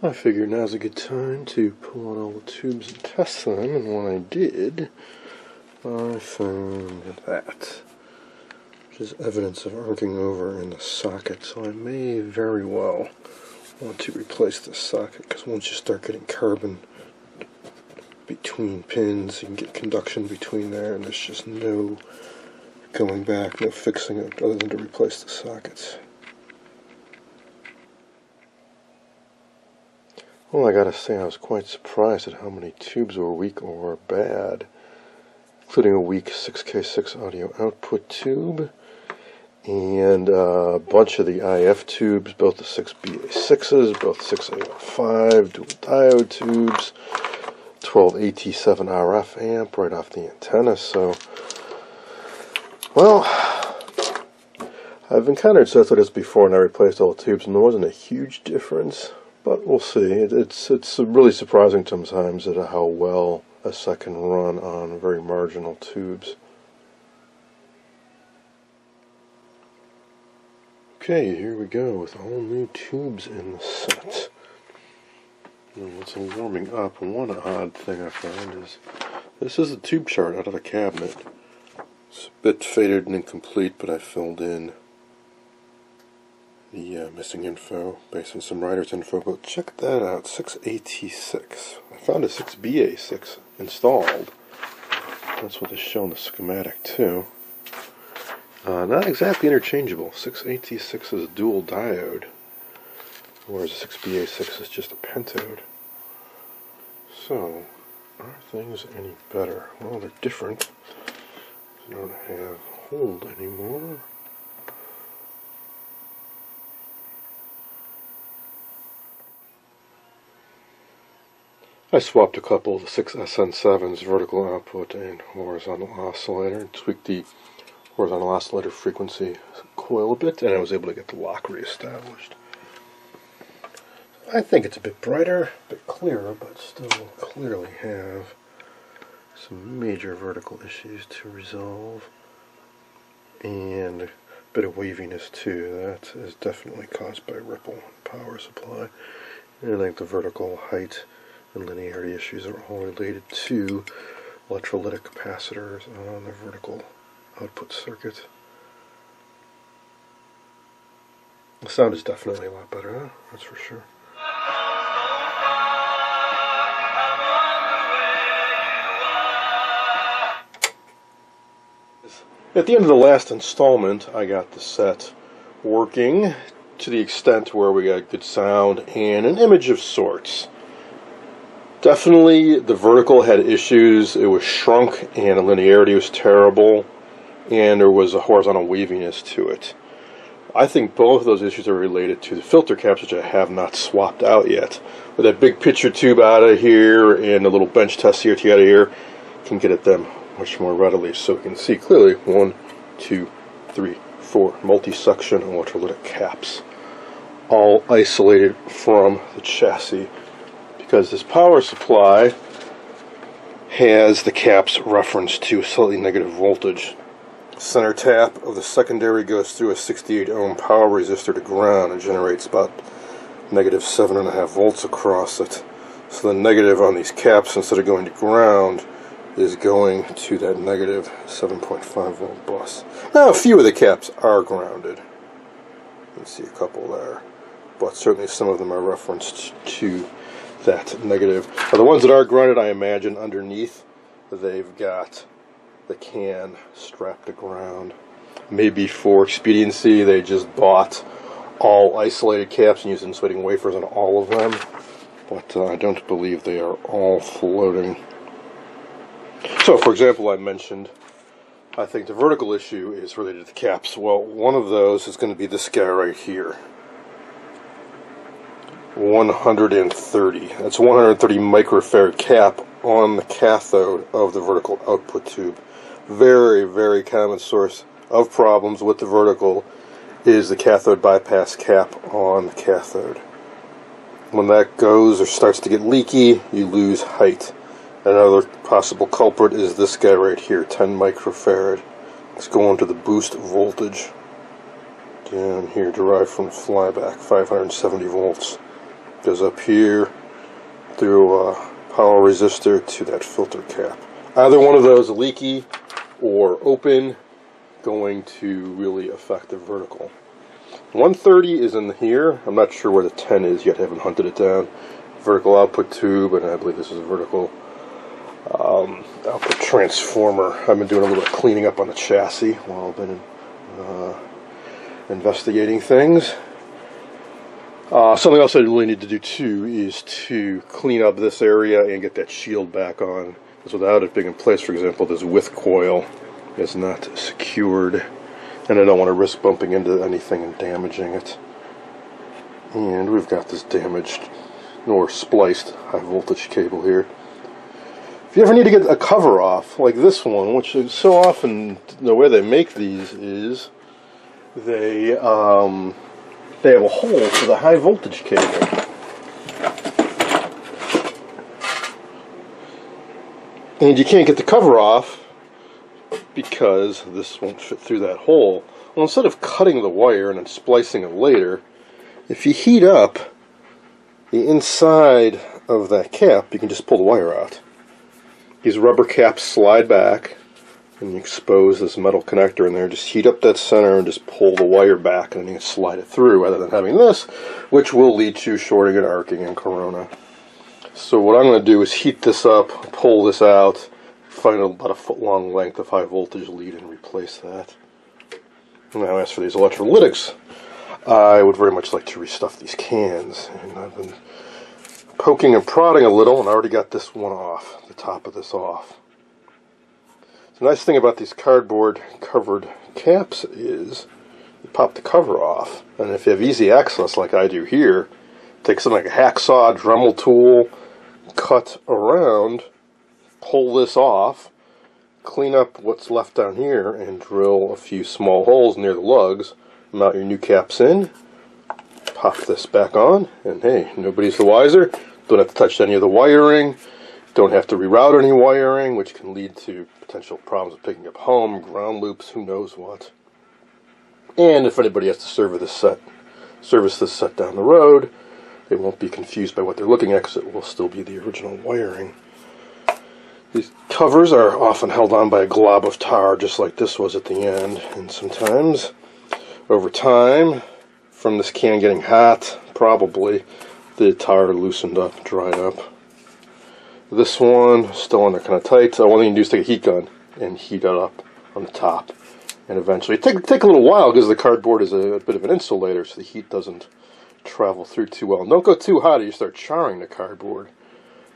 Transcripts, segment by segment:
I figured now's a good time to pull out all the tubes and test them, and when I did, I found that, which is evidence of arcing over in the socket, so I may very well want to replace the socket, because once you start getting carbon between pins, you can get conduction between there, and there's just no going back, no fixing it, other than to replace the sockets. Well, I gotta say, I was quite surprised at how many tubes were weak or bad, including a weak 6K6 audio output tube, and a bunch of the IF tubes, both the 6BA6s, both 6A05, dual diode tubes, 12AT7 RF amp right off the antenna. So, well, I've encountered sets like this before, and I replaced all the tubes, and there wasn't a huge difference. But we'll see. It's really surprising sometimes at how well a set can run on very marginal tubes. Okay, here we go with all new tubes in the set. And once I'm warming up, one odd thing I found is this is a tube chart out of a cabinet. It's a bit faded and incomplete, but I filled in the missing info based on some writer's info, but check that out, 6AT6. I found a 6BA6 installed. That's what they show in the schematic too. Not exactly interchangeable. 6AT6 is a dual diode, whereas 6BA6 is just a pentode. So, are things any better? Well, they're different. They don't have hold anymore. I swapped a couple of the 6SN7's vertical output and horizontal oscillator and tweaked the horizontal oscillator frequency coil a bit, and I was able to get the lock reestablished. I think it's a bit brighter, a bit clearer, but still clearly have some major vertical issues to resolve, and a bit of waviness too. That is definitely caused by ripple power supply, and I think the vertical height and linearity issues are all related to electrolytic capacitors on the vertical output circuit. The sound is definitely a lot better, huh? That's for sure. At the end of the last installment, I got the set working to the extent where we got good sound and an image of sorts. Definitely the vertical had issues. It was shrunk and the linearity was terrible, and there was a horizontal waviness to it. I think both of those issues are related to the filter caps, which I have not swapped out yet. With that big picture tube out of here and a little bench test CRT out of here, can get at them much more readily, so we can see clearly 1, 2, 3, 4 multi-suction electrolytic caps, all isolated from the chassis, because this power supply has the caps referenced to slightly negative voltage. The center tap of the secondary goes through a 68 ohm power resistor to ground and generates about negative 7.5 volts across it. So the negative on these caps, instead of going to ground, is going to that negative 7.5 volt bus. Now, a few of the caps are grounded. You can see a couple there, but certainly some of them are referenced to that negative. Now, the ones that are grounded, I imagine underneath they've got the can strapped to ground. Maybe for expediency they just bought all isolated caps and used insulating wafers on all of them, but I don't believe they are all floating. So, for example, I mentioned I think the vertical issue is related to the caps. Well, one of those is going to be this guy right here. 130. That's a 130 microfarad cap on the cathode of the vertical output tube. Very, very common source of problems with the vertical is the cathode bypass cap on the cathode. When that goes or starts to get leaky, you lose height. Another possible culprit is this guy right here, 10 microfarad. It's going to the boost voltage down here, derived from the flyback, 570 volts. Goes up here through a power resistor to that filter cap. Either one of those, leaky or open, going to really affect the vertical. 130 is in here. I'm not sure where the 10 is yet. I haven't hunted it down. Vertical output tube, and I believe this is a vertical output transformer. I've been doing a little bit of cleaning up on the chassis while I've been investigating things. Something else I really need to do too is to clean up this area and get that shield back on. Because without it being in place, for example, this width coil is not secured, and I don't want to risk bumping into anything and damaging it. And we've got this damaged or spliced high voltage cable here. If you ever need to get a cover off, like this one, which is so often the way they make these is they have a hole for the high voltage cable. And you can't get the cover off because this won't fit through that hole. Well, instead of cutting the wire and then splicing it later, if you heat up the inside of that cap, you can just pull the wire out. These rubber caps slide back, and you expose this metal connector in there. Just heat up that center and just pull the wire back, and then you can slide it through, rather than having this, which will lead to shorting and arcing and corona. So what I'm going to do is heat this up, pull this out, find about a foot-long length of high voltage lead, and replace that. Now, as for these electrolytics, I would very much like to restuff these cans, and I've been poking and prodding a little, and I already got this one off, the top of this off. The nice thing about these cardboard covered caps is you pop the cover off, and if you have easy access like I do here, take something like a hacksaw, Dremel tool, cut around, pull this off, clean up what's left down here, and drill a few small holes near the lugs, mount your new caps in, pop this back on, and hey, nobody's the wiser. Don't have to touch any of the wiring, don't have to reroute any wiring, which can lead to potential problems with picking up home, ground loops, who knows what. And if anybody has to service this set down the road, they won't be confused by what they're looking at, because it will still be the original wiring. These covers are often held on by a glob of tar, just like this was at the end, and sometimes, over time, from this can getting hot, probably, the tar loosened up, dried up. This one, still under kind of tight, so all you can do is take a heat gun and heat it up on the top. And eventually, take a little while, because the cardboard is a bit of an insulator, so the heat doesn't travel through too well. Don't go too hot or you start charring the cardboard.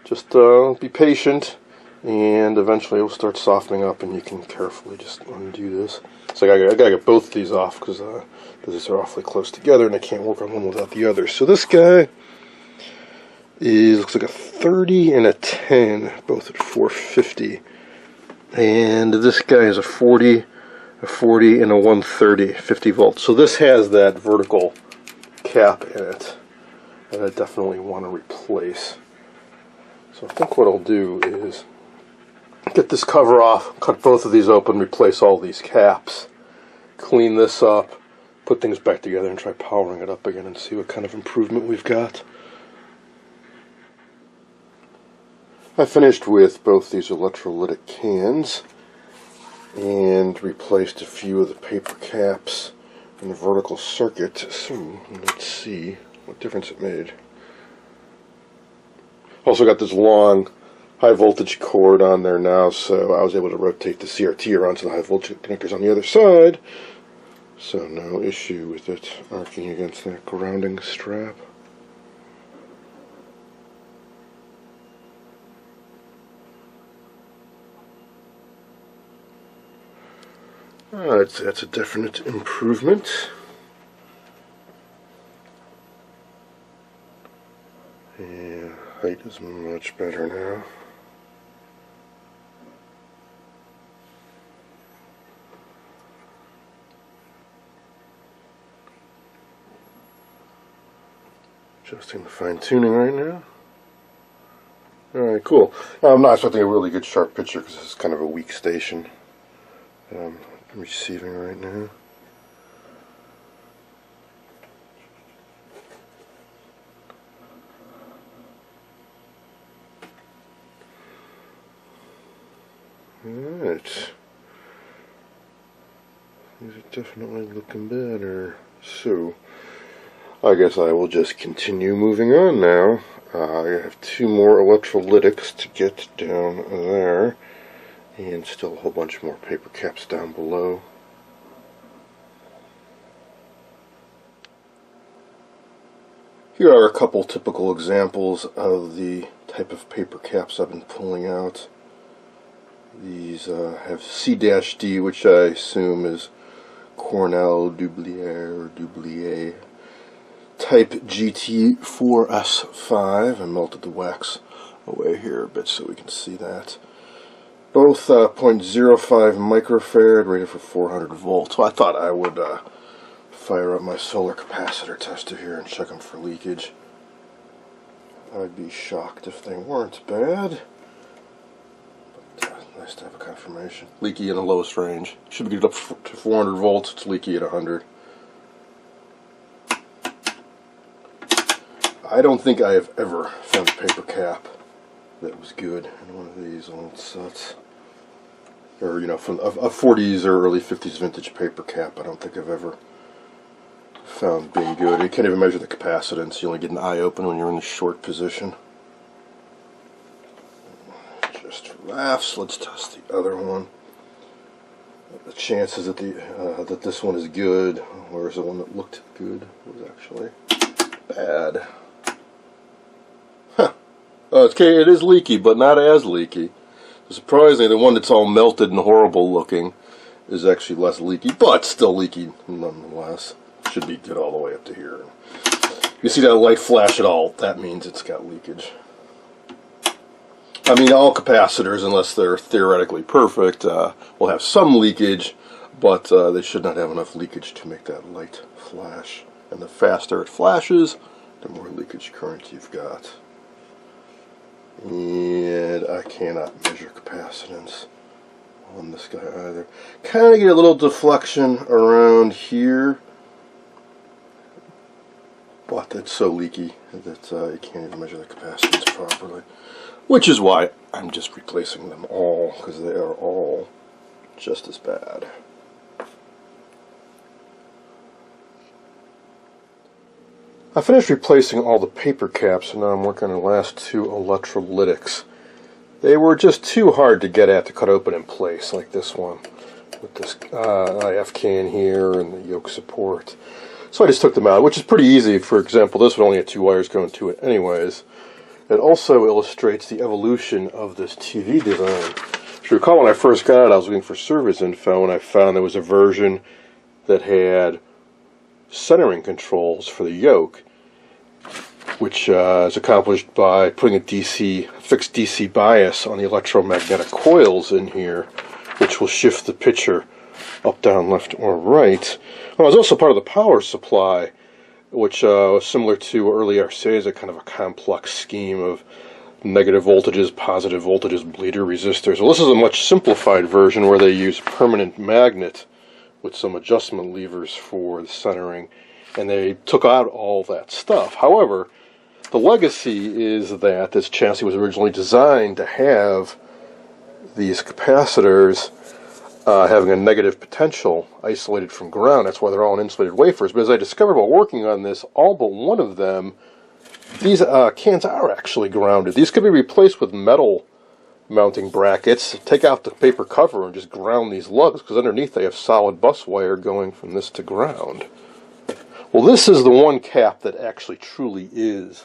Just be patient, and eventually it will start softening up, and you can carefully just undo this. So I gotta get both of these off, because these are awfully close together, and I can't work on one without the other. So this guy looks like a 30 and a 10, both at 450. And this guy is a 40, and a 130, 50 volts. So this has that vertical cap in it, and I definitely want to replace. So I think what I'll do is get this cover off, cut both of these open, replace all these caps, clean this up, put things back together, and try powering it up again and see what kind of improvement we've got. I finished with both these electrolytic cans and replaced a few of the paper caps in the vertical circuit. So let's see what difference it made. Also got this long high voltage cord on there now, so I was able to rotate the CRT around to the high voltage connectors on the other side. So no issue with it arcing against that grounding strap. That's a definite improvement. Yeah, height is much better now. Adjusting the fine tuning right now. Alright, cool. I'm not expecting a really good sharp picture because this is kind of a weak station I'm receiving right now. Alright. These are definitely looking better. So, I guess I will just continue moving on now. I have 2 more electrolytics to get down there, and still a whole bunch more paper caps down below. Here are a couple typical examples of the type of paper caps I've been pulling out. These have C-D, which I assume is Cornell Doublier or Doublier. Type GT4S5. I melted the wax away here a bit so we can see that. Both 0.05 microfarad, rated for 400 volts. So I thought I would fire up my solar capacitor tester here and check them for leakage. I'd be shocked if they weren't bad. But nice to have a confirmation. Leaky in the lowest range. Should be good up to 400 volts. It's leaky at 100. I don't think I have ever found a paper cap that was good in one of these old sets. Or, you know, from a 40s or early 50s vintage paper cap. I don't think I've ever found being good. You can't even measure the capacitance. You only get an eye open when you're in the short position. Just for laughs, let's test the other one. The chances that that this one is good, whereas the one that looked good was actually bad. Huh. Okay, it is leaky, but not as leaky. Surprisingly, the one that's all melted and horrible looking is actually less leaky, but still leaky nonetheless. Should be good all the way up to here. You see that light flash at all, that means it's got leakage. I mean, all capacitors, unless they're theoretically perfect, will have some leakage, but they should not have enough leakage to make that light flash. And the faster it flashes, the more leakage current you've got. And I cannot measure capacitance on this guy either. Kind of get a little deflection around here, but it's so leaky that you can't even measure the capacitance properly. Which is why I'm just replacing them all, because they are all just as bad. I finished replacing all the paper caps, and now I'm working on the last 2 electrolytics. They were just too hard to get at to cut open in place, like this one, with this IF can here and the yoke support. So I just took them out, which is pretty easy. For example, this one only had 2 wires going to it anyways. It also illustrates the evolution of this TV design. If you recall, when I first got it, I was looking for service info, and I found there was a version that had centering controls for the yoke, which is accomplished by putting a fixed DC bias on the electromagnetic coils in here, which will shift the picture up, down, left, or right. Well, it was also part of the power supply, which was similar to early RCA's, a kind of a complex scheme of negative voltages, positive voltages, bleeder resistors. Well, this is a much simplified version where they use permanent magnet with some adjustment levers for the centering, and they took out all that stuff. However, the legacy is that this chassis was originally designed to have these capacitors having a negative potential isolated from ground. That's why they're all in insulated wafers. But as I discovered while working on this, all but one of them, these cans are actually grounded. These could be replaced with metal mounting brackets. Take out the paper cover and just ground these lugs, because underneath they have solid bus wire going from this to ground. Well, this is the one cap that actually truly is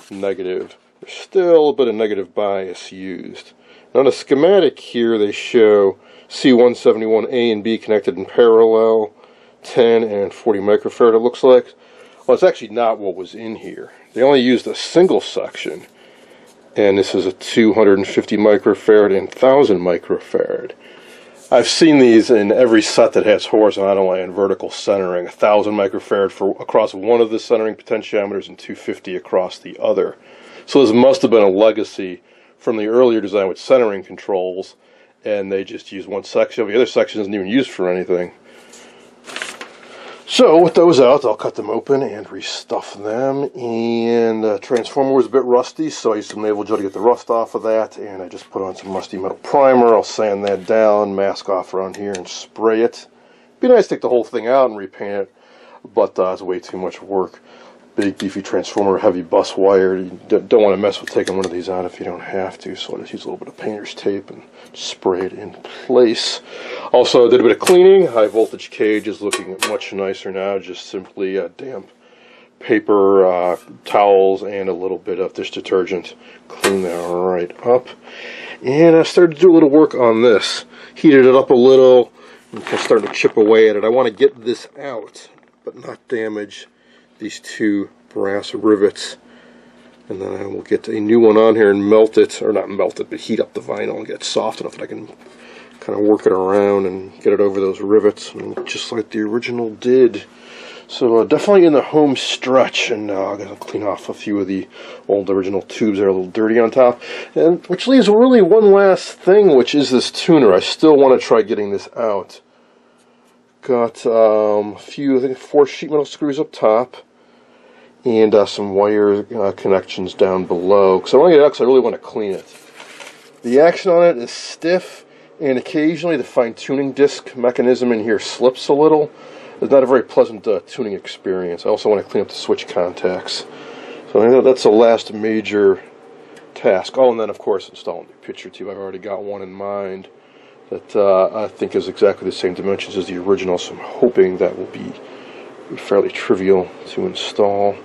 negative. There's still a bit of negative bias used. Now, on the schematic here, they show C171A and B connected in parallel, 10 and 40 microfarad it looks like. Well, it's actually not what was in here. They only used a single section, and this is a 250 microfarad and 1000 microfarad. I've seen these in every set that has horizontal and vertical centering, 1000 microfarad across one of the centering potentiometers and 250 across the other. So this must have been a legacy from the earlier design with centering controls, and they just used one section. The other section isn't even used for anything. So with those out, I'll cut them open and restuff them. And the transformer was a bit rusty, so I used some naval gel to get the rust off of that. And I just put on some rusty metal primer. I'll sand that down, mask off around here, and spray it. Be nice to take the whole thing out and repaint it, but it's way too much work. Big beefy transformer, heavy bus wire. You don't want to mess with taking one of these out if you don't have to, so I just use a little bit of painter's tape and spray it in place. Also did a bit of cleaning. High voltage cage is looking much nicer now, just simply damp paper, towels, and a little bit of dish detergent. Clean that right up. And I started to do a little work on this. Heated it up a little, and starting to chip away at it. I want to get this out, but not damage these two brass rivets. And then I will get a new one on here and melt it, or not melt it, but heat up the vinyl and get it soft enough that I can kind of work it around and get it over those rivets, and just like the original did. So definitely in the home stretch, and I'm going to clean off a few of the old original tubes that are a little dirty on top. And which leaves really one last thing, which is this tuner. I still want to try getting this out. Got a few, I think 4 sheet metal screws up top, and some wire connections down below. Because I want to get it out because I really want to clean it. The action on it is stiff, and occasionally the fine-tuning disc mechanism in here slips a little. It's not a very pleasant tuning experience. I also want to clean up the switch contacts. So I know that's the last major task. Oh, and then of course installing the picture tube. I've already got one in mind that I think is exactly the same dimensions as the original, so I'm hoping that will be fairly trivial to install.